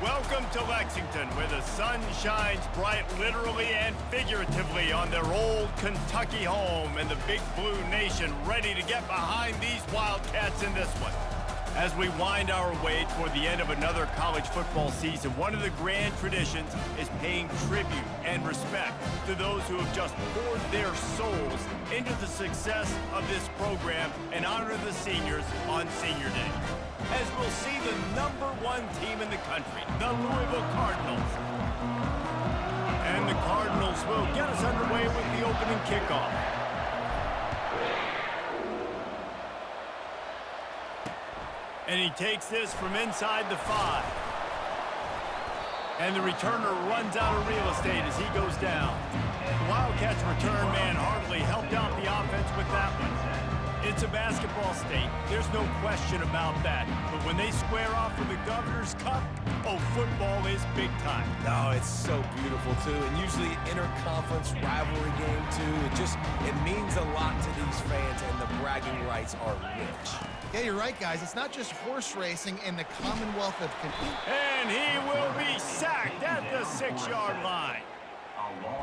Welcome to Lexington, where the sun shines bright literally and figuratively on their old Kentucky home, and the Big Blue Nation ready to get behind these Wildcats in this one. As we wind our way toward the end of another college football season, one of the grand traditions is paying tribute and respect to those who have just poured their souls into the success of this program and honor the seniors on Senior Day. As we'll see the #1 team in the country, the Louisville Cardinals. And the Cardinals will get us underway with the opening kickoff. And he takes this from inside the 5. And the returner runs out of real estate as he goes down. The Wildcats return man hardly helped out the offense with that one. It's a basketball state. There's no question about that. But when they square off for the Governor's Cup, oh, football is big time. Oh, it's so beautiful, too. And usually interconference rivalry game, too. It means a lot to these fans, and the bragging rights are rich. Yeah, you're right, guys. It's not just horse racing in the Commonwealth of Kentucky. And he will be sacked at the 6-yard line.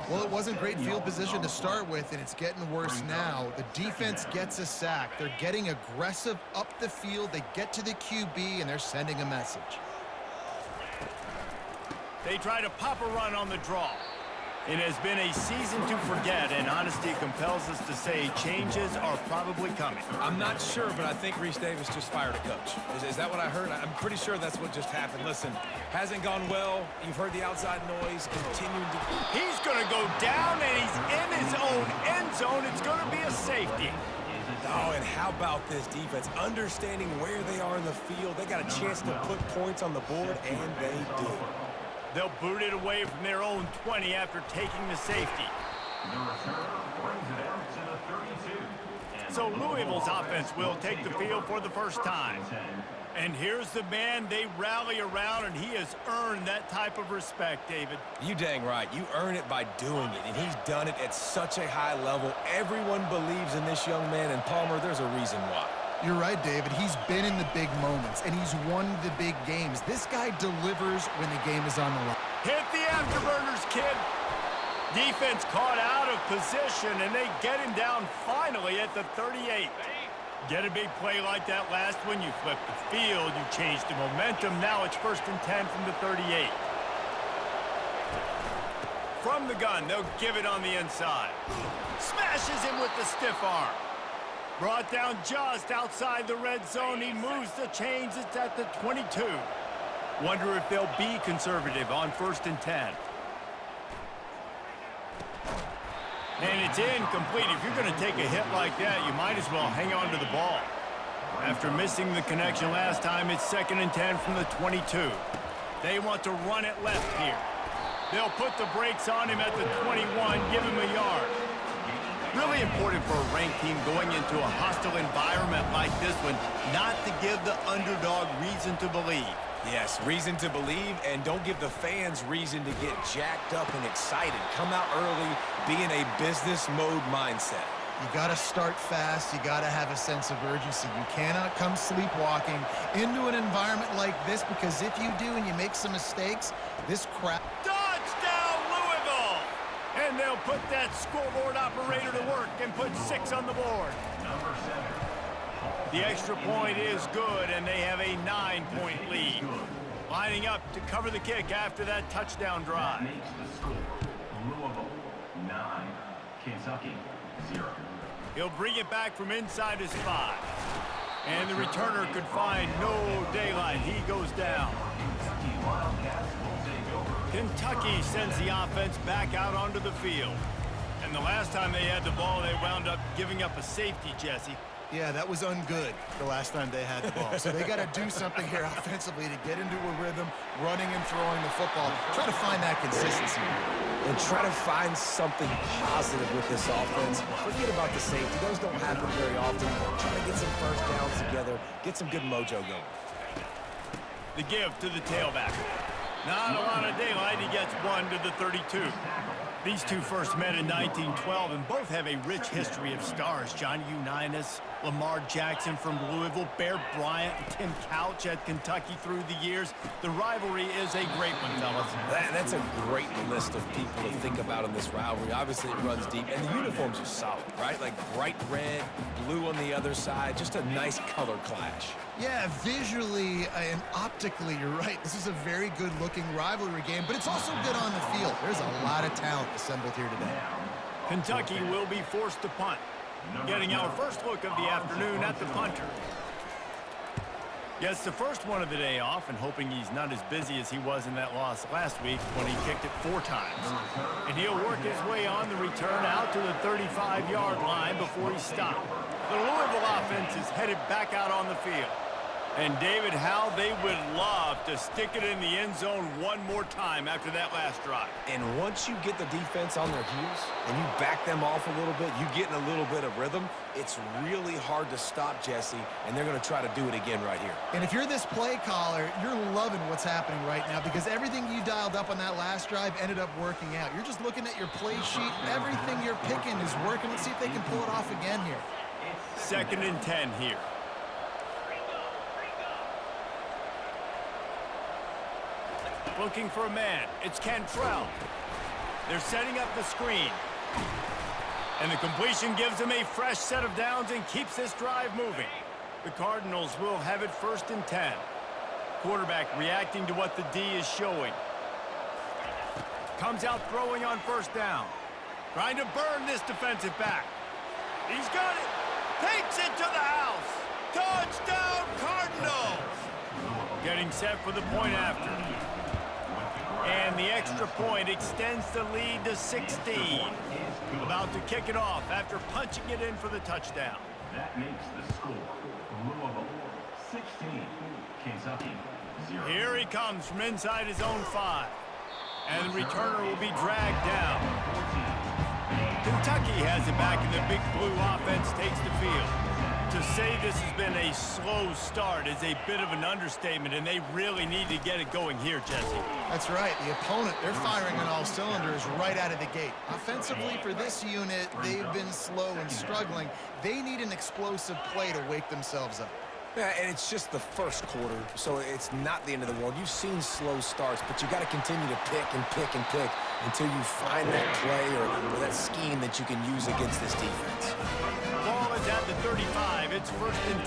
Well, it wasn't great field position to start with, and it's getting worse now. The defense gets a sack. They're getting aggressive up the field. They get to the QB, and they're sending a message. They try to pop a run on the draw. It has been a season to forget, and honesty compels us to say changes are probably coming. I'm not sure, but I think Reese Davis just fired a coach. Is that what I heard? I'm pretty sure that's what just happened. Listen, hasn't gone well. You've heard the outside noise continuing to... He's going to go down, and he's in his own end zone. It's going to be a safety. Oh, and how about this defense? Understanding where they are in the field. They got a chance to put points on the board, and they did. They'll boot it away from their own 20 after taking the safety. The return brings it out to the 32. So Louisville's offense will take the field for the first time. And here's the man they rally around, and he has earned that type of respect, David. You dang right. You earn it by doing it, and he's done it at such a high level. Everyone believes in this young man, and Palmer, there's a reason why. You're right, David. He's been in the big moments, and he's won the big games. This guy delivers when the game is on the line. Hit the afterburners, kid. Defense caught out of position, and they get him down finally at the 38. Get a big play like that last one, you flip the field, you change the momentum. Now it's 1st and 10 from the 38. From the gun, they'll give it on the inside. Smashes him with the stiff arm. Brought down just outside the red zone. He moves the chains. It's at the 22. Wonder if they'll be conservative on 1st and 10. And it's incomplete. If you're going to take a hit like that, you might as well hang on to the ball. After missing the connection last time, it's 2nd and 10 from the 22. They want to run it left here. They'll put the brakes on him at the 21, give him a yard. Really important for a ranked team going into a hostile environment like this one, not to give the underdog reason to believe. Yes, reason to believe, and don't give the fans reason to get jacked up and excited. Come out early, be in a business mode mindset. You got to start fast. You got to have a sense of urgency. You cannot come sleepwalking into an environment like this, because if you do and you make some mistakes, this crap... Touchdown, Louisville! And they'll put that scoreboard operator to work and put 6 on the board. Number 7. The extra point is good, and they have a 9-point lead. Lining up to cover the kick after that touchdown drive. Makes the score. Louisville 9, Kentucky 0. He'll bring it back from inside his 5. And the returner could find no daylight. He goes down. Kentucky Wildcats will take over. Kentucky sends the offense back out onto the field. And the last time they had the ball, they wound up giving up a safety, Jesse. Yeah, that was ungood the last time they had the ball. So they got to do something here offensively to get into a rhythm, running and throwing the football. Try to find that consistency. And try to find something positive with this offense. Forget about the safety. Those don't happen very often. Try to get some first downs together, get some good mojo going. The give to the tailback. Not a lot of daylight. He gets 1 to the 32. These two first met in 1912, and both have a rich history of stars. Johnny Unitas, Lamar Jackson from Louisville, Bear Bryant, and Tim Couch at Kentucky through the years. The rivalry is a great one, fellas. That's a great list of people to think about in this rivalry. Obviously, it runs deep, and the uniforms are solid, right? Like bright red, blue on the other side, just a nice color clash. Yeah, visually and optically, you're right. This is a very good-looking rivalry game, but it's also good on the field. There's a lot of talent assembled here today. Kentucky will be forced to punt. Getting our first look of the afternoon at the punter. Gets the first one of the day off, and hoping he's not as busy as he was in that loss last week when he kicked it 4 times. And he'll work his way on the return out to the 35-yard line before he stopped. The Louisville offense is headed back out on the field. And David, how they would love to stick it in the end zone one more time after that last drive. And once you get the defense on their heels and you back them off a little bit, you get in a little bit of rhythm, it's really hard to stop, Jesse, and they're going to try to do it again right here. And if you're this play caller, you're loving what's happening right now because everything you dialed up on that last drive ended up working out. You're just looking at your play sheet. Everything you're picking is working. Let's see if they can pull it off again here. 2nd and 10 here. Looking for a man. It's Cantrell. They're setting up the screen. And the completion gives them a fresh set of downs and keeps this drive moving. The Cardinals will have it 1st and 10. Quarterback reacting to what the D is showing. Comes out throwing on 1st down. Trying to burn this defensive back. He's got it. Takes it to the house. Touchdown, Cardinals. Getting set for the point after. And the extra point extends the lead to 16. About to kick it off after punching it in for the touchdown. That makes the score Louisville 16, Kentucky 0. Here he comes from inside his own 5. And the returner will be dragged down. Kentucky has it back, and the big blue offense takes the field. To say this has been a slow start is a bit of an understatement, and they really need to get it going here, Jesse. That's right. The opponent, they're firing on all cylinders right out of the gate. Offensively, for this unit, they've been slow and struggling. They need an explosive play to wake themselves up. Yeah, and it's just the first quarter, so it's not the end of the world. You've seen slow starts, but you got to continue to pick and pick and pick until you find that play or that scheme that you can use against this defense. Ball is at the 35. It's 1st and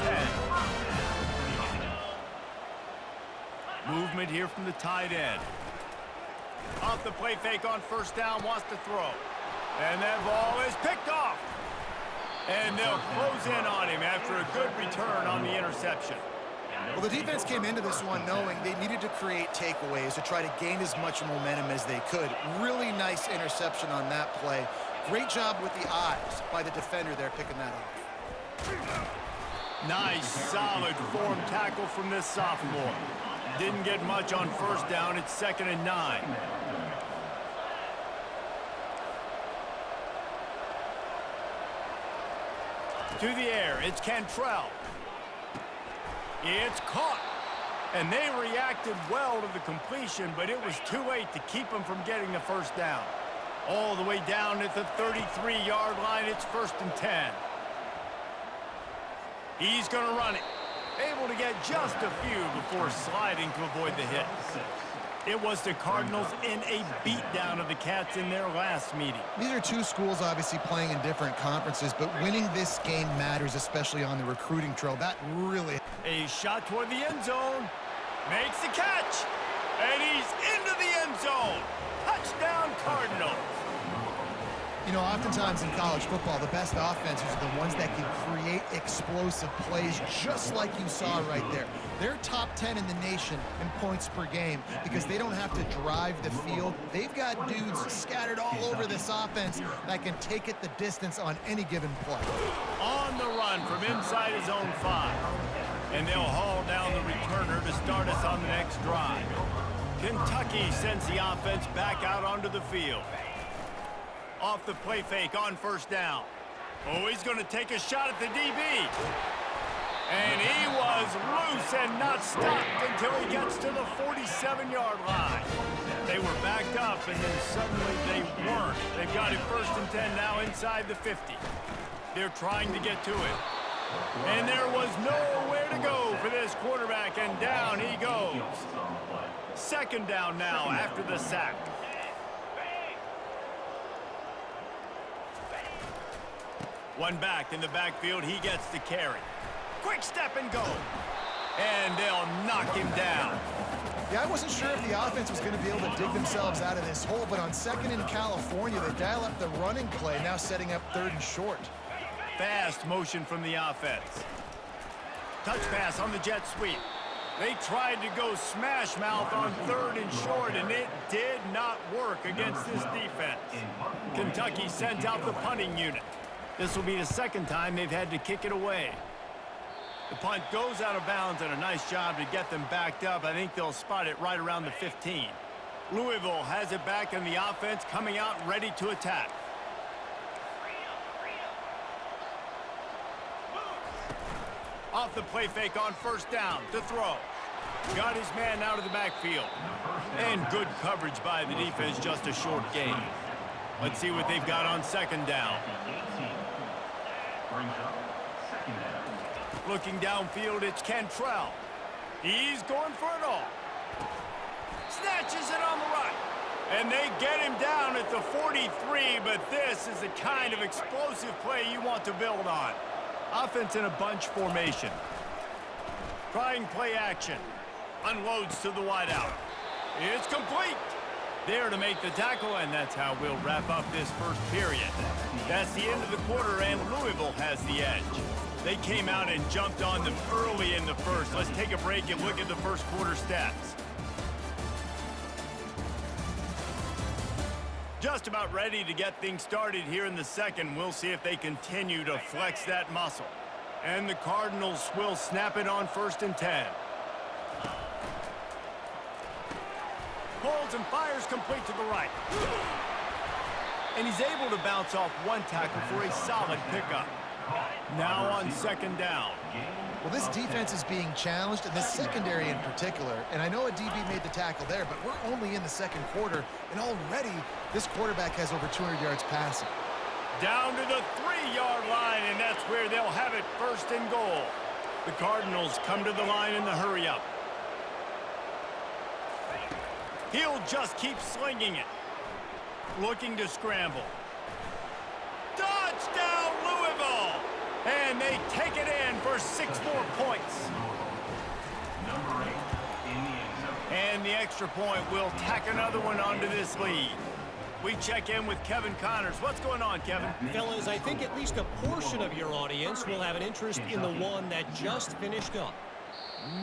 10. Movement here from the tight end. Off the play fake on 1st down, wants to throw. And that ball is picked off. And they'll close in on him after a good return on the interception. Well, the defense came into this one knowing they needed to create takeaways to try to gain as much momentum as they could. Really nice interception on that play. Great job with the eyes by the defender there picking that off. Nice, solid form tackle from this sophomore. Didn't get much on 1st down. It's 2nd and 9. To the air, it's Cantrell. It's caught. And they reacted well to the completion, but it was too late to keep them from getting the 1st down. All the way down at the 33-yard line, it's 1st and 10. He's going to run it. Able to get just a few before sliding to avoid the hit. It was the Cardinals in a beatdown of the Cats in their last meeting. These are two schools obviously playing in different conferences, but winning this game matters, especially on the recruiting trail. That really... A shot toward the end zone. Makes the catch. And he's into the end zone. Touchdown, Cardinals. You know, oftentimes in college football, the best offenses are the ones that can create explosive plays, just like you saw right there. They're top 10 in the nation in points per game because they don't have to drive the field. They've got dudes scattered all over this offense that can take it the distance on any given play. On the run from inside his own 5. And they'll haul down the returner to start us on the next drive. Kentucky sends the offense back out onto the field. Off the play fake on 1st down. Oh, he's going to take a shot at the DB. And he was loose and not stopped until he gets to the 47-yard line. They were backed up, and then suddenly they weren't. They've got it 1st and 10 now inside the 50. They're trying to get to it. And there was nowhere to go for this quarterback, and down he goes. 2nd down now after the sack. One back in the backfield. He gets the carry. Quick step and go. And they'll knock him down. Yeah, I wasn't sure if the offense was going to be able to dig themselves out of this hole, but on 2nd in California, they dial up the running play, now setting up 3rd and short. Fast motion from the offense. Touch pass on the jet sweep. They tried to go smash mouth on 3rd and short, and it did not work against this defense. Kentucky sent out the punting unit. This will be the 2nd time they've had to kick it away. The punt goes out of bounds, and a nice job to get them backed up. I think they'll spot it right around the 15. Louisville has it back in the offense, coming out ready to attack. Off the play fake on 1st down to throw. Got his man out of the backfield. And good coverage by the defense, just a short gain. Let's see what they've got on 2nd down. Looking downfield, it's Cantrell. He's going for it all. Snatches it on the right. And they get him down at the 43, but this is the kind of explosive play you want to build on. Offense in a bunch formation. Trying play action. Unloads to the wideout. It's complete. There to make the tackle, and that's how we'll wrap up this 1st period. That's the end of the quarter, and Louisville has the edge. They came out and jumped on them early in the 1st. Let's take a break and look at the 1st quarter stats. Just about ready to get things started here in the 2nd. We'll see if they continue to flex that muscle. And the Cardinals will snap it on 1st and 10. Pulls and fires complete to the right. And he's able to bounce off one tackle for a solid pickup. Now on 2nd down. Well, this defense is being challenged, and the secondary in particular. And I know a DB made the tackle there, but we're only in the 2nd quarter, and already this quarterback has over 200 yards passing. Down to the 3-yard line, and that's where they'll have it 1st and goal. The Cardinals come to the line in the hurry-up. He'll just keep slinging it. Looking to scramble. Touchdown, Louisville! And they take it in for 6 more points. And the extra point will tack another one onto this lead. We check in with Kevin Connors. What's going on, Kevin? Fellas, I think at least a portion of your audience will have an interest in the one that just finished up.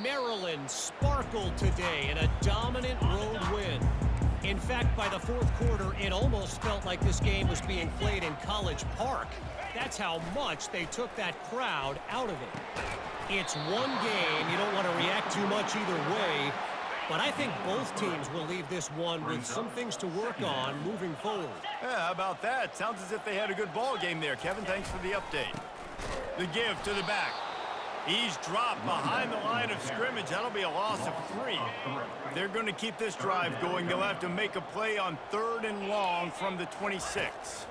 Maryland sparkled today in a dominant road win. In fact, by the 4th quarter, it almost felt like this game was being played in College Park. That's how much they took that crowd out of it. It's one game. You don't want to react too much either way. But I think both teams will leave this one with some things to work on moving forward. Yeah, how about that? Sounds as if they had a good ball game there, Kevin. Thanks for the update. The give to the back. He's dropped behind the line of scrimmage. That'll be a loss of 3. If they're going to keep this drive going, they'll have to make a play on 3rd and long from the 26.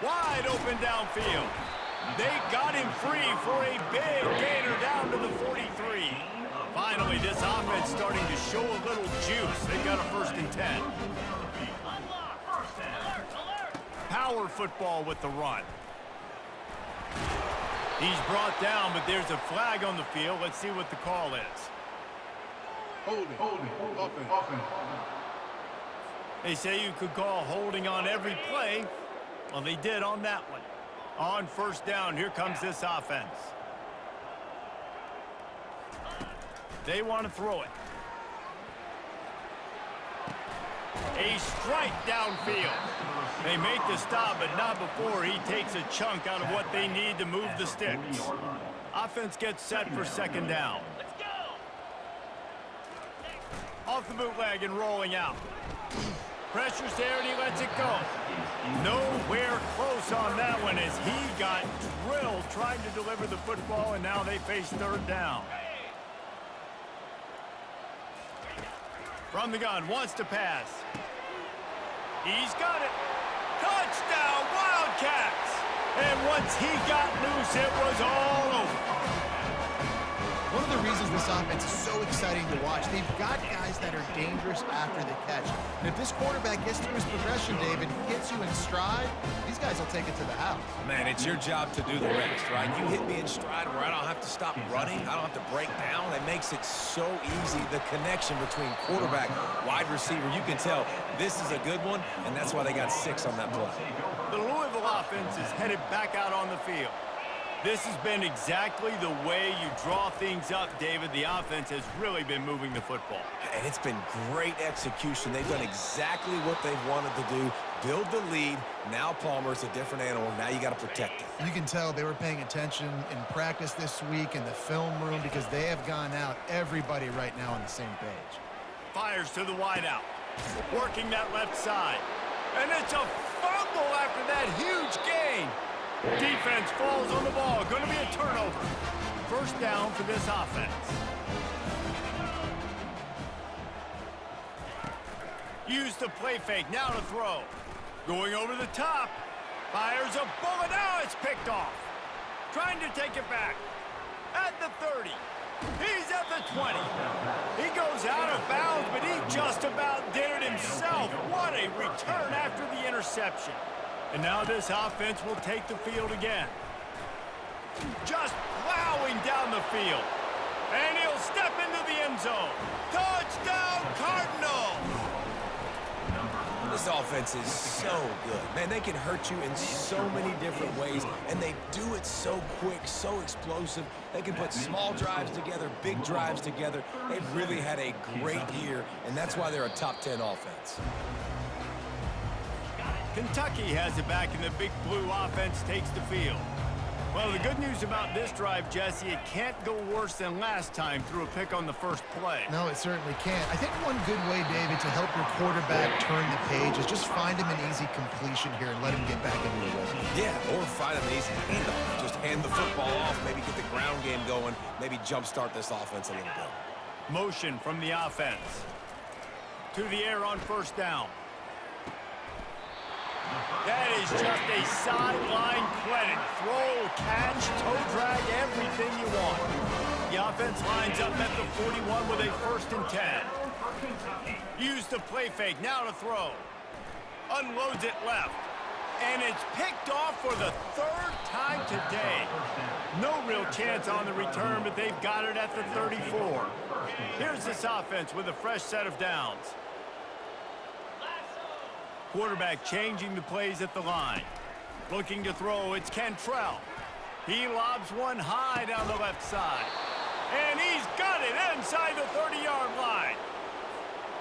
Wide open downfield. They got him free for a big gainer down to the 43. Finally, this offense starting to show a little juice. They've got a 1st and 10. Power football with the run. He's brought down, but there's a flag on the field. Let's see what the call is. Holding. They say you could call holding on every play. Well, they did on that one. On 1st down, here comes this offense. They want to throw it. A strike downfield. They make the stop, but not before he takes a chunk out of what they need to move the sticks. Offense gets set for 2nd down. Off the bootleg and rolling out. Pressure's there and he lets it go. Nowhere close on that one as he got drilled trying to deliver the football, and now they face 3rd down. From the gun, wants to pass. He's got it. Touchdown, Wildcats! And once he got loose, it was all over. One of the reasons this offense is so exciting to watch, they've got guys that are dangerous after the catch. And if this quarterback gets through his progression, David, hits you in stride, these guys will take it to the house. Man, it's your job to do the rest, right? You hit me in stride where I don't have to stop running. I don't have to break down. It makes it so easy. The connection between quarterback, wide receiver, you can tell this is a good one, and that's why they got 6 on that play. The Louisville offense is headed back out on the field. This has been exactly the way you draw things up, David. The offense has really been moving the football. And it's been great execution. They've done exactly what they've wanted to do. Build the lead. Now Palmer's a different animal. Now you got to protect it. You can tell they were paying attention in practice this week in the film room because they have gone out, everybody right now on the same page. Fires to the wideout. Working that left side. And it's a fumble after that huge gain. Defense falls on the ball. Going to be a turnover. First down for this offense. Use the play fake. Now to throw. Going over the top. Fires a bullet. Now it's picked off. Trying to take it back. At the 30. He's at the 20. He goes out of bounds, but he just about did it himself. What a return after the interception. And now this offense will take the field again. Just plowing down the field. And he'll step into the end zone. Touchdown, Cardinals! This offense is so good. Man, they can hurt you in so many different ways, and they do it so quick, so explosive. They can put small drives together, big drives together. They've really had a great year, and that's why they're a top 10 offense. Kentucky has it back, and the Big Blue offense takes the field. Well, the good news about this drive, Jesse, it can't go worse than last time through a pick on the first play. No, it certainly can't. I think one good way, David, to help your quarterback turn the page is just find him an easy completion here and let him get back into the rhythm. Yeah, or find him an easy handoff. Just hand the football off, maybe get the ground game going, maybe jumpstart this offense a little bit. Motion from the offense. To the air on first down. That is just a sideline credit. Throw, catch, toe drag, everything you want. The offense lines up at the 41 with a 1st and 10. Use the play fake, now to throw. Unloads it left. And it's picked off for the 3rd time today. No real chance on the return, but they've got it at the 34. Here's this offense with a fresh set of downs. Quarterback changing the plays at the line. Looking to throw, it's Cantrell. He lobs one high down the left side. And he's got it inside the 30-yard line.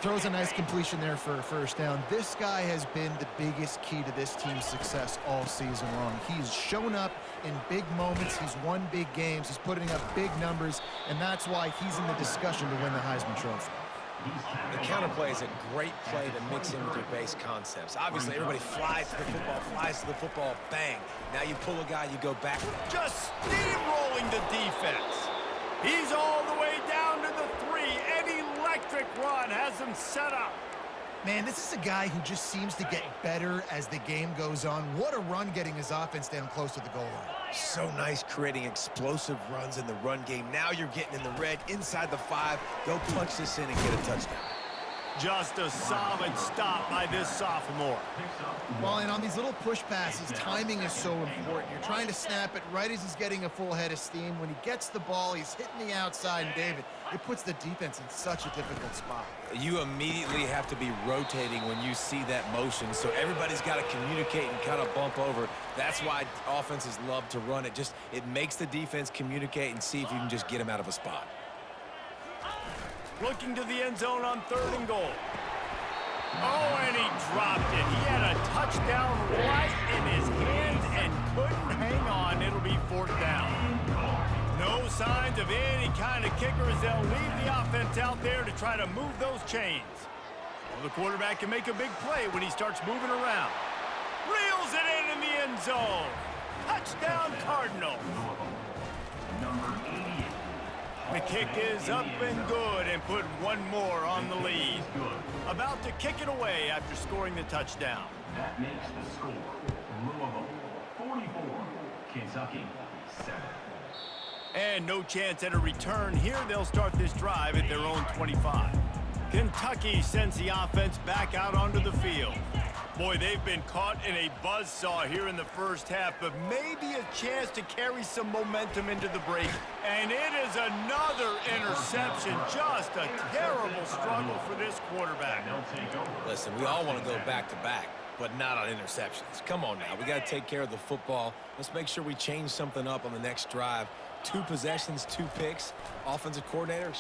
Throws a nice completion there for a first down. This guy has been the biggest key to this team's success all season long. He's shown up in big moments. He's won big games. He's putting up big numbers, and that's why he's in the discussion to win the Heisman Trophy. The counterplay is a great play to mix in with your base concepts. Obviously, everybody flies to the football, bang. Now you pull a guy, you go back. Just steamrolling the defense. He's all the way down to the 3. An electric run has him set up. Man, this is a guy who just seems to get better as the game goes on. What a run getting his offense down close to the goal line. So nice creating explosive runs in the run game. Now you're getting in the red, inside the 5. Go punch this in and get a touchdown. Just a solid stop by this sophomore. Well, and on these little push passes, timing is so important. You're trying to snap it right as he's getting a full head of steam. When he gets the ball, he's hitting the outside, and David, it puts the defense in such a difficult spot. You immediately have to be rotating when you see that motion, so everybody's got to communicate and kind of bump over. That's why offenses love to run it. It makes the defense communicate and see if you can just get him out of a spot. Looking to the end zone on 3rd and goal. Oh, and he dropped it. He had a touchdown right in his hands and couldn't hang on. It'll be 4th down. No signs of any kind of kicker as they'll leave the offense out there to try to move those chains. Well, the quarterback can make a big play when he starts moving around. Reels it in the end zone. Touchdown, Cardinals. Number 88. The kick is up and good and put one more on the lead. About to kick it away after scoring the touchdown. That makes the score Louisville 44, Kentucky 7. And no chance at a return here. They'll start this drive at their own 25. Kentucky sends the offense back out onto the field. Boy, they've been caught in a buzzsaw here in the first half, but maybe a chance to carry some momentum into the break. And it is another interception. Just a terrible struggle for this quarterback. Listen, we all want to go back-to-back, but not on interceptions. Come on now. We got to take care of the football. Let's make sure we change something up on the next drive. 2 possessions, 2 picks. Offensive coordinator,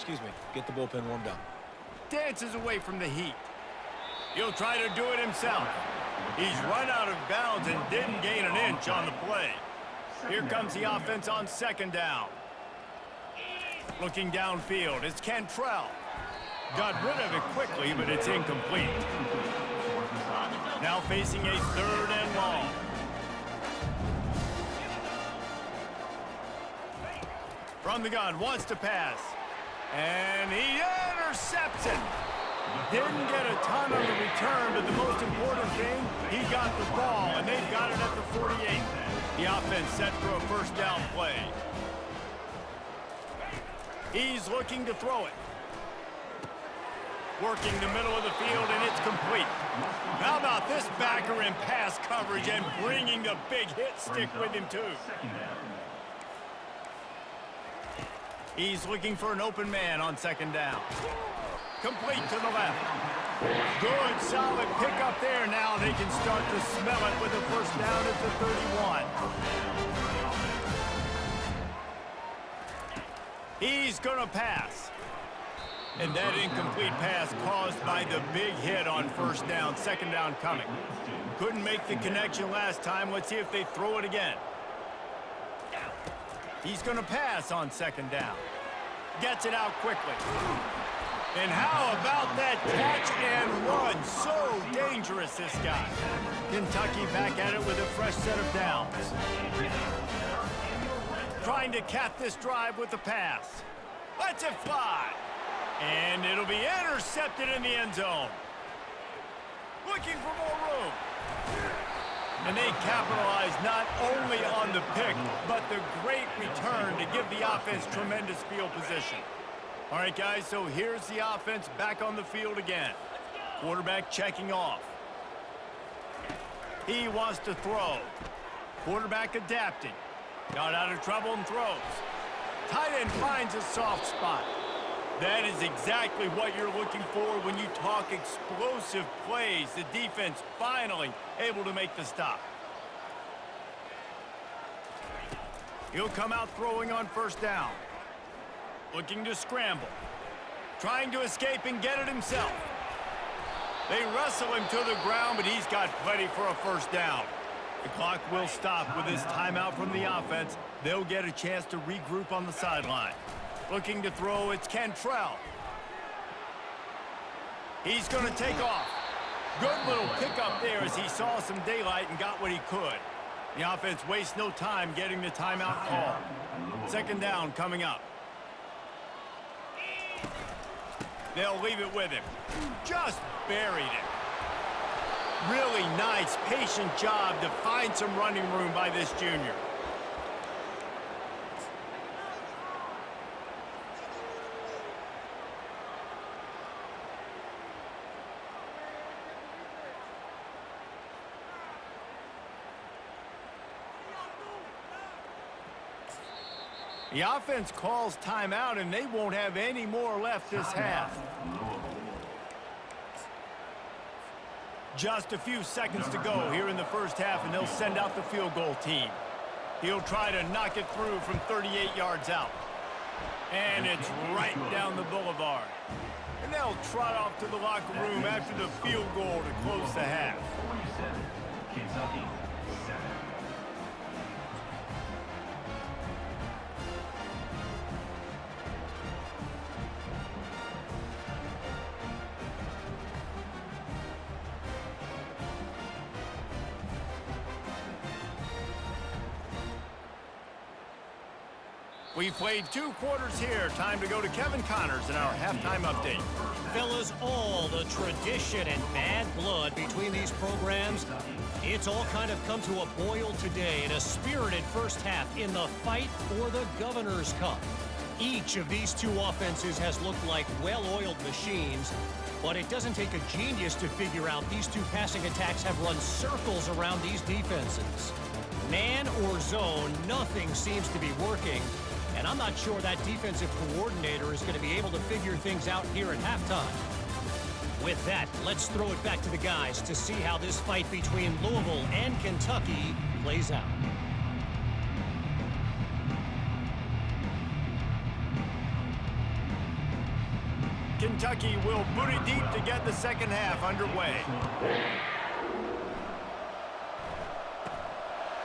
get the bullpen warmed up. Dances away from the heat. He'll try to do it himself. He's run out of bounds and didn't gain an inch on the play. Here comes the offense on second down. Looking downfield, it's Cantrell. Got rid of it quickly, but it's incomplete. Now facing a 3rd and long. From the gun, wants to pass. And he intercepts it. Didn't get a ton on the return, but the most important thing, he got the ball, and they've got it at the 48. The offense set for a first down play. He's looking to throw it. Working the middle of the field, and it's complete. How about this backer in pass coverage and bringing the big hit stick with him, too? He's looking for an open man on second down. Complete to the left. Good, solid pickup there. Now they can start to smell it with a first down at the 31. He's going to pass. And that incomplete pass caused by the big hit on first down. Second down coming. Couldn't make the connection last time. Let's see if they throw it again. He's going to pass on second down. Gets it out quickly. And how about that catch and run? So dangerous, this guy. Kentucky back at it with a fresh set of downs. Trying to cap this drive with the pass. Lets it fly. And it'll be intercepted in the end zone. Looking for more room. And they capitalize not only on the pick, but the great return to give the offense tremendous field position. All right, guys, so here's the offense back on the field again. Quarterback checking off. He wants to throw. Quarterback adapting. Got out of trouble and throws. Tight end finds a soft spot. That is exactly what you're looking for when you talk explosive plays. The defense finally able to make the stop. He'll come out throwing on first down. Looking to scramble. Trying to escape and get it himself. They wrestle him to the ground, but he's got plenty for a first down. The clock will stop with this timeout from the offense. They'll get a chance to regroup on the sideline. Looking to throw, it's Cantrell. He's going to take off. Good little pickup there as he saw some daylight and got what he could. The offense wastes no time getting the timeout call. Second down coming up. They'll leave it with him. Just buried it. Really nice, patient job to find some running room by this junior. The offense calls timeout, and they won't have any more left this half. Just a few seconds to go here in the first half, and they'll send out the field goal team. He'll try to knock it through from 38 yards out. And it's right down the boulevard. And they'll trot off to the locker room after the field goal to close the half. 47, Kentucky 7. We've played 2 quarters here. Time to go to Kevin Connors in our halftime update. Fellas, all the tradition and bad blood between these programs, it's all kind of come to a boil today in a spirited first half in the fight for the Governor's Cup. Each of these 2 offenses has looked like well-oiled machines, but it doesn't take a genius to figure out these 2 passing attacks have run circles around these defenses. Man or zone, nothing seems to be working. And I'm not sure that defensive coordinator is going to be able to figure things out here at halftime. With that, let's throw it back to the guys to see how this fight between Louisville and Kentucky plays out. Kentucky will boot it deep to get the second half underway.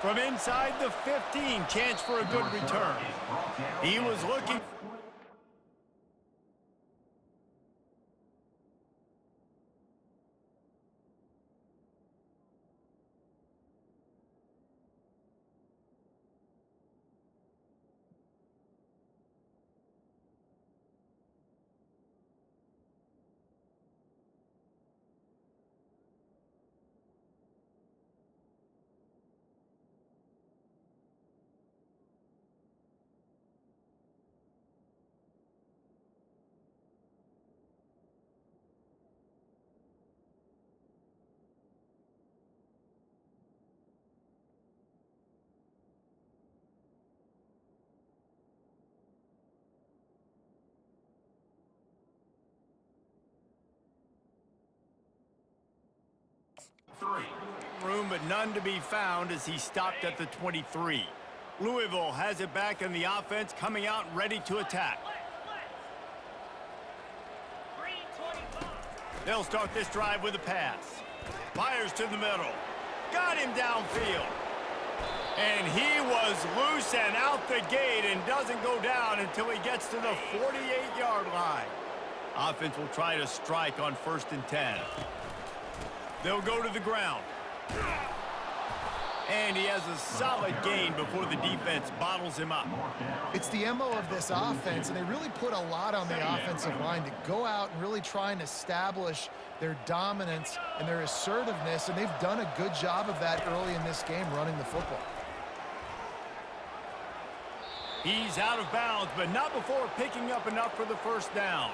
From inside the 15, chance for a good return. He was looking. Room, but none to be found as he stopped at the 23. Louisville has it back in the offense, coming out ready to attack. They'll start this drive with a pass. Fires to the middle. Got him downfield. And he was loose and out the gate and doesn't go down until he gets to the 48-yard line. Offense will try to strike on 1st and 10. They'll go to the ground. And he has a solid gain before the defense bottles him up. It's the MO of this offense, and they really put a lot on the offensive line to go out and really try and establish their dominance and their assertiveness, and they've done a good job of that early in this game running the football. He's out of bounds, but not before picking up enough for the first down.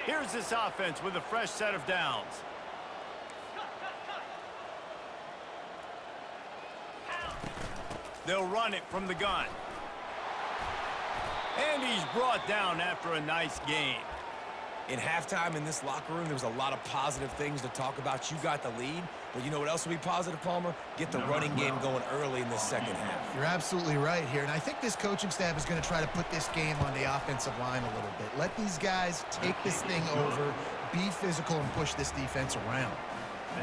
Here's this offense with a fresh set of downs. They'll run it from the gun. And he's brought down after a nice gain. In halftime in this locker room, there was a lot of positive things to talk about. You got the lead, but you know what else will be positive, Palmer? Get the running game going early in the second half. You're absolutely right here, and I think this coaching staff is going to try to put this game on the offensive line a little bit. Let these guys take this thing over, be physical, and push this defense around.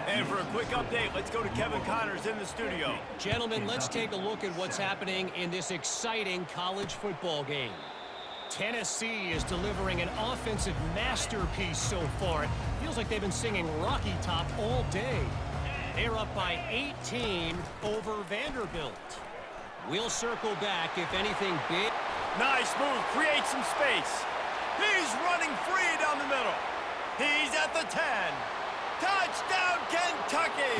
And for a quick update, let's go to Kevin Connors in the studio. Gentlemen, let's take a look at what's happening in this exciting college football game. Tennessee is delivering an offensive masterpiece so far. It feels like they've been singing Rocky Top all day. They're up by 18 over Vanderbilt. We'll circle back if anything big. Nice move, create some space. He's running free down the middle. He's at the 10. Touchdown, Kentucky!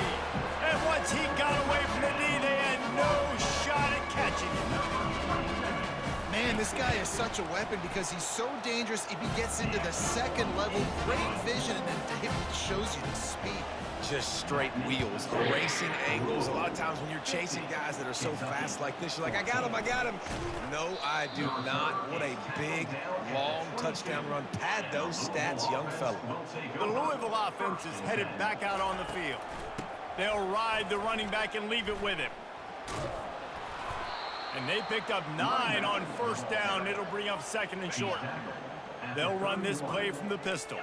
And once he got away from the knee, they had no shot at catching him. Man, this guy is such a weapon because he's so dangerous if he gets into the second level. Great vision, and then it shows you the speed. Just straight wheels, racing angles. A lot of times when you're chasing guys that are so fast like this, you're like, I got him, I got him. No, I do not. What a big, long touchdown run. Pad those stats, young fella. The Louisville offense is headed back out on the field. They'll ride the running back and leave it with him. And they picked up 9 on first down. It'll bring up 2nd and short. They'll run this play from the pistol.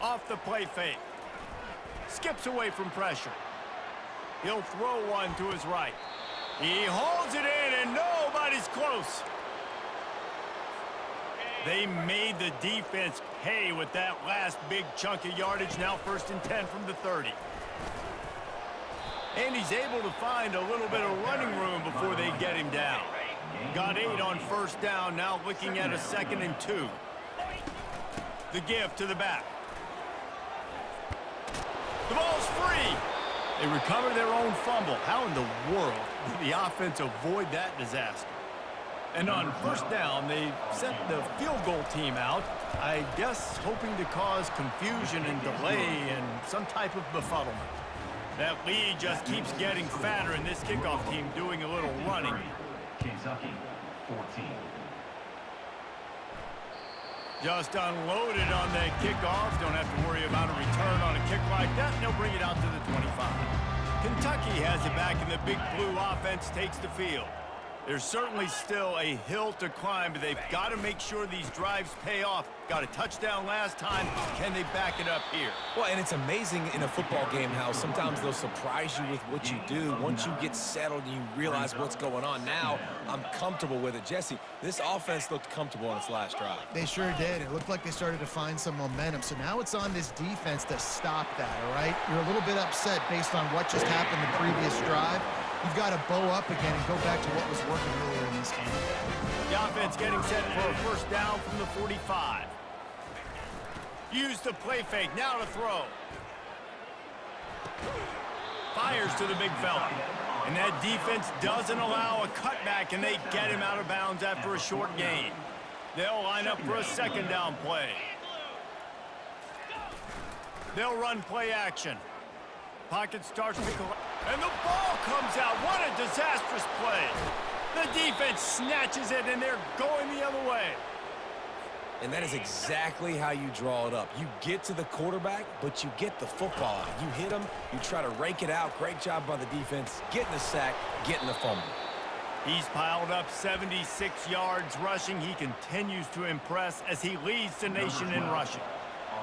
Off the play fake. Skips away from pressure. He'll throw one to his right. He holds it in, and nobody's close. They made the defense pay with that last big chunk of yardage. Now 1st and 10 from the 30. And he's able to find a little bit of running room before they get him down. Got 8 on first down, now looking at a 2nd and 2. The give to the back. The ball's free. They recover their own fumble. How in the world did the offense avoid that disaster? And on first down, they sent the field goal team out, I guess hoping to cause confusion and delay and some type of befuddlement. That lead just keeps getting fatter, and this kickoff team doing a little running. Kentucky, 14. Just unloaded on the kickoff. Don't have to worry about a return on a kick like that. They'll bring it out to the 25. Kentucky has it back, and the Big Blue offense takes the field. There's certainly still a hill to climb, but they've got to make sure these drives pay off. Got a touchdown last time. Can they back it up here? Well, and it's amazing in a football game how sometimes they'll surprise you with what you do. Once you get settled and you realize what's going on, now I'm comfortable with it. Jesse, this offense looked comfortable on its last drive. They sure did. It looked like they started to find some momentum. So now it's on this defense to stop that, all right? You're a little bit upset based on what just happened the previous drive. You've got to bow up again and go back to what was working earlier in this game. The offense getting set for a first down from the 45. Use the play fake, now to throw. Fires to the big fella. And that defense doesn't allow a cutback, and they get him out of bounds after a short gain. They'll line up for a second down play. They'll run play action. Pocket starts to collapse, and the ball comes out. What a disastrous play. The defense snatches it, and they're going the other way. And that is exactly how you draw it up. You get to the quarterback, but you get the football out. You hit him, you try to rake it out. Great job by the defense, getting the sack, getting the fumble. He's piled up 76 yards rushing. He continues to impress as he leads the nation in rushing.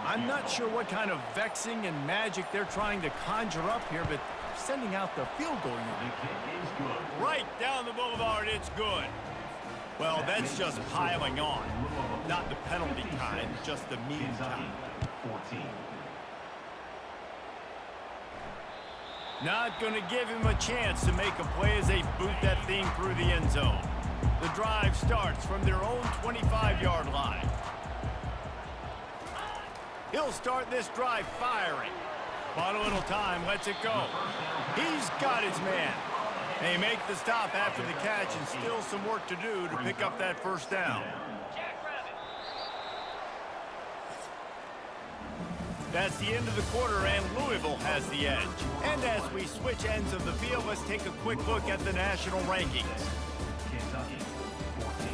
I'm not sure what kind of vexing and magic they're trying to conjure up here, but sending out the field goal unit. Right down the boulevard, it's good. Well, that's just piling on. Not the penalty kind, just the mean kind. 14. Not going to give him a chance to make a play as they boot that thing through the end zone. The drive starts from their own 25-yard line. He'll start this drive firing. Bought a little time, lets it go. He's got his man. They make the stop after the catch, and still some work to do to pick up that first down. That's the end of the quarter, and Louisville has the edge. And as we switch ends of the field, let's take a quick look at the national rankings. Kentucky, 14.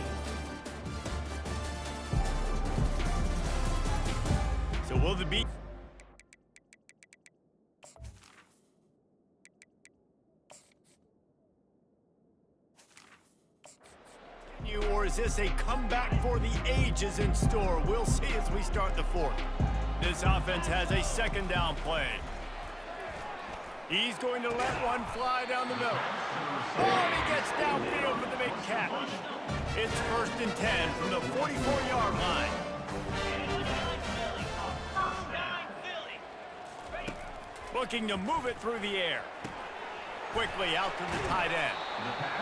So will the beat... or is this a comeback for the ages in store? We'll see as we start the fourth. This offense has a second down play. He's going to let one fly down the middle. Oh, and he gets downfield for the big catch. It's 1st and 10 from the 44-yard line. Looking to move it through the air. Quickly out to the tight end.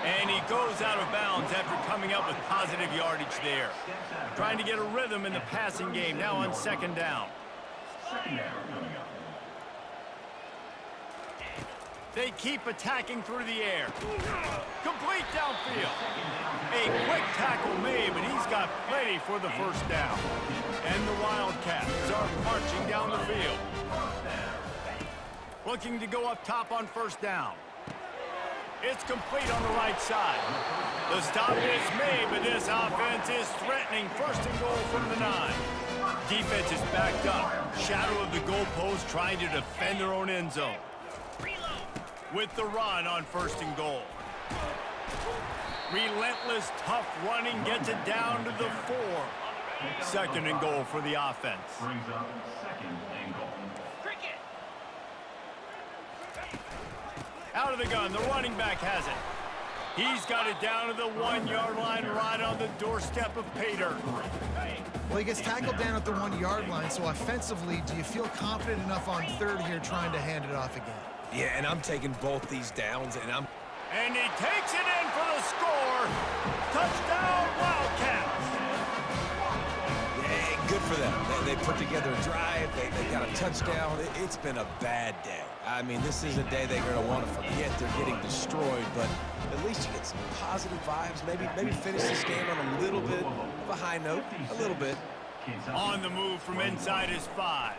And he goes out of bounds after coming up with positive yardage there. Trying to get a rhythm in the passing game, now on second down. They keep attacking through the air. Complete downfield. A quick tackle made, but he's got plenty for the first down. And the Wildcats are marching down the field. Looking to go up top on first down. It's complete on the right side. The stop is made, but this offense is threatening 1st and goal from the 9. Defense is backed up. Shadow of the goalpost trying to defend their own end zone. With the run on 1st and goal. Relentless, tough running gets it down to the 4. 2nd and goal for the offense. Brings up 2nd and goal. Out of the gun, the running back has it. He's got it down to the 1-yard line, right on the doorstep of pay dirt. Well, he gets tackled down at the 1-yard line, so offensively, do you feel confident enough on 3rd here trying to hand it off again? Yeah, and I'm taking both these downs, and And he takes it in for the score. Touchdown, Wildcats. yeah, good for them. They put together a drive. They got a touchdown. It's been a bad day. I mean, this is a day they're going to want to forget. They're getting destroyed, but at least you get some positive vibes. Maybe finish this game on a little bit of a high note, a little bit. On the move from inside his 5.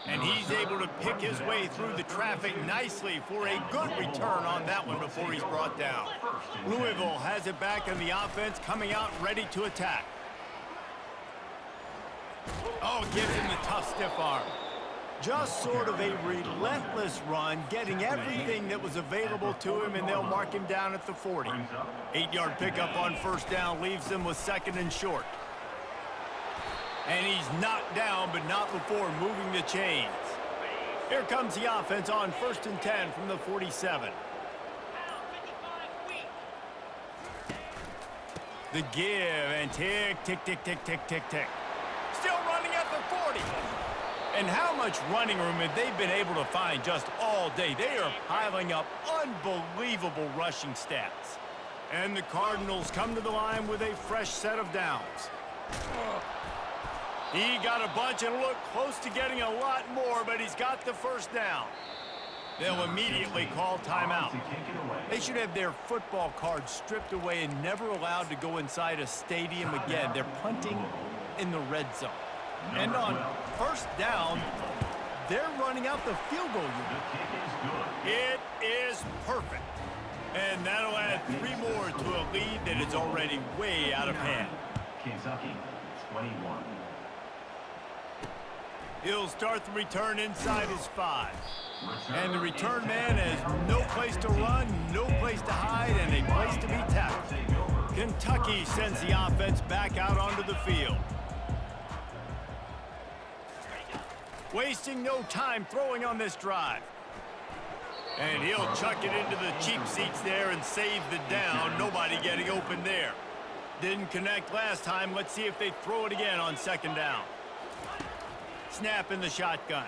And he's able to pick his way through the traffic nicely for a good return on that one before he's brought down. Louisville has it back in the offense, coming out ready to attack. Oh, gives him the tough stiff arm. Just sort of a relentless run, getting everything that was available to him, and they'll mark him down at the 40. 8-yard pickup on first down leaves them with 2nd and short. And he's knocked down, but not before moving the chains. Here comes the offense on 1st and 10 from the 47. The give, and tick, tick, tick, tick, tick, tick, tick. Still running at the 40. And how much running room have they been able to find just all day? They are piling up unbelievable rushing stats. And the Cardinals come to the line with a fresh set of downs. He got a bunch and looked close to getting a lot more, but he's got the first down. They'll immediately call timeout. They should have their football cards stripped away and never allowed to go inside a stadium again. They're punting in the red zone. And on first down, they're running out the field goal unit. It is perfect. And that'll add 3 more to a lead that is already way out of hand. Kentucky, 21. He'll start the return inside his 5. And the return man has no place to run, no place to hide, and a place to be tackled. Kentucky sends the offense back out onto the field. Wasting no time throwing on this drive. And he'll chuck it into the cheap seats there and save the down. Nobody getting open there. Didn't connect last time. Let's see if they throw it again on 2nd down. Snap in the shotgun.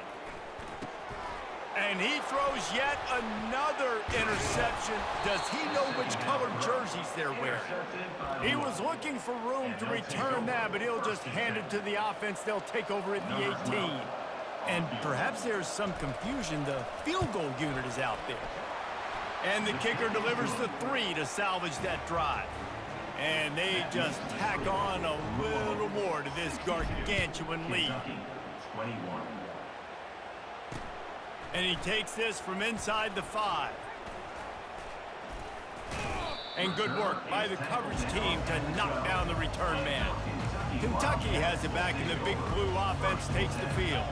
And he throws yet another interception. Does he know which colored jerseys they're wearing? He was looking for room to return that, but he'll just hand it to the offense. They'll take over at the 18. And perhaps there's some confusion. The field goal unit is out there. And the kicker delivers the 3 to salvage that drive. And they just tack on a little more to this gargantuan lead. 21. And he takes this from inside the 5. And good work by the coverage team to knock down the return man. Kentucky has it back, and the Big Blue offense takes the field.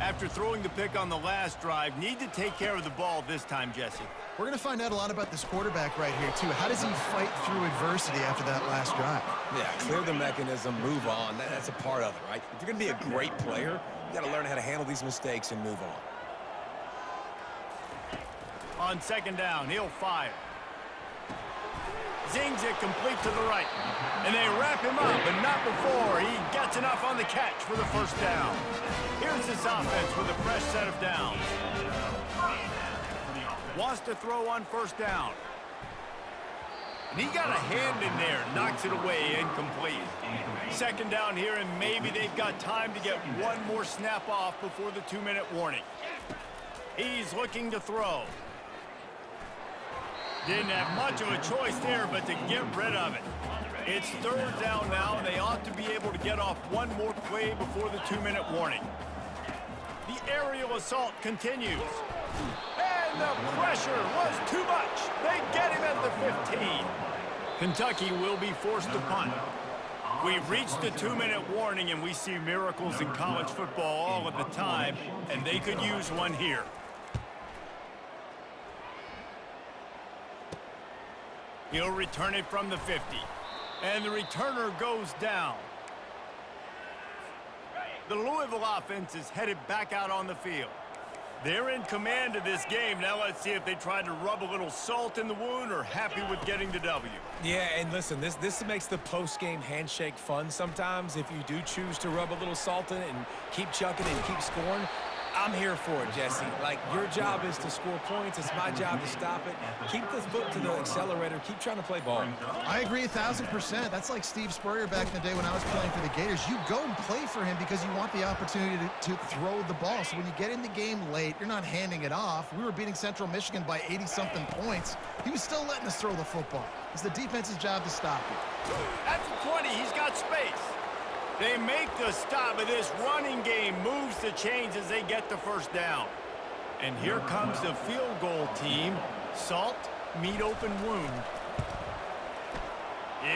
After throwing the pick on the last drive, need to take care of the ball this time, Jesse. We're going to find out a lot about this quarterback right here, too. How does he fight through adversity after that last drive? Yeah, clear the mechanism, move on. That's a part of it, right? If you're going to be a great player, you got to learn how to handle these mistakes and move on. On 2nd down, he'll fire. Zings it complete to the right. And they wrap him up, but not before he gets enough on the catch for the first down. Here's this offense with a fresh set of downs. Wants to throw on 1st down. And he got a hand in there, knocks it away, incomplete. 2nd down here, and maybe they've got time to get one more snap off before the 2-minute warning. He's looking to throw. Didn't have much of a choice there, but to get rid of it. It's 3rd down now, and they ought to be able to get off one more play before the 2-minute warning. The aerial assault continues. And the pressure was too much. They get him at the 15. Kentucky will be forced to punt. We've reached the 2-minute warning, and we see miracles in college football all of the time, and they could use one here. He'll return it from the 50. And the returner goes down. The Louisville offense is headed back out on the field. They're in command of this game. Now let's see if they try to rub a little salt in the wound or happy with getting the W. Yeah, and listen, this makes the post-game handshake fun sometimes if you do choose to rub a little salt in it and keep chucking and keep scoring. I'm here for it, Jesse. Like, your job is to score points. It's my job to stop it. Keep the foot to the accelerator. Keep trying to play ball. I agree 1,000%. That's like Steve Spurrier back in the day when I was playing for the Gators. You go and play for him because you want the opportunity to throw the ball. So when you get in the game late, you're not handing it off. We were beating Central Michigan by 80-something points. He was still letting us throw the football. It's the defense's job to stop it. At the 20, he's got space. They make the stop, but this running game moves the chains as they get the first down. And here comes the field goal team. Salt, meet open wound.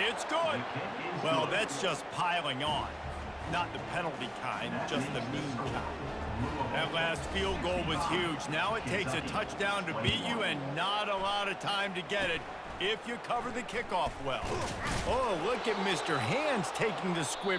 It's good. Well, that's just piling on. Not the penalty kind, just the mean kind. That last field goal was huge. Now it takes a touchdown to beat you and not a lot of time to get it if you cover the kickoff well. Oh, look at Mr. Hands taking the squib.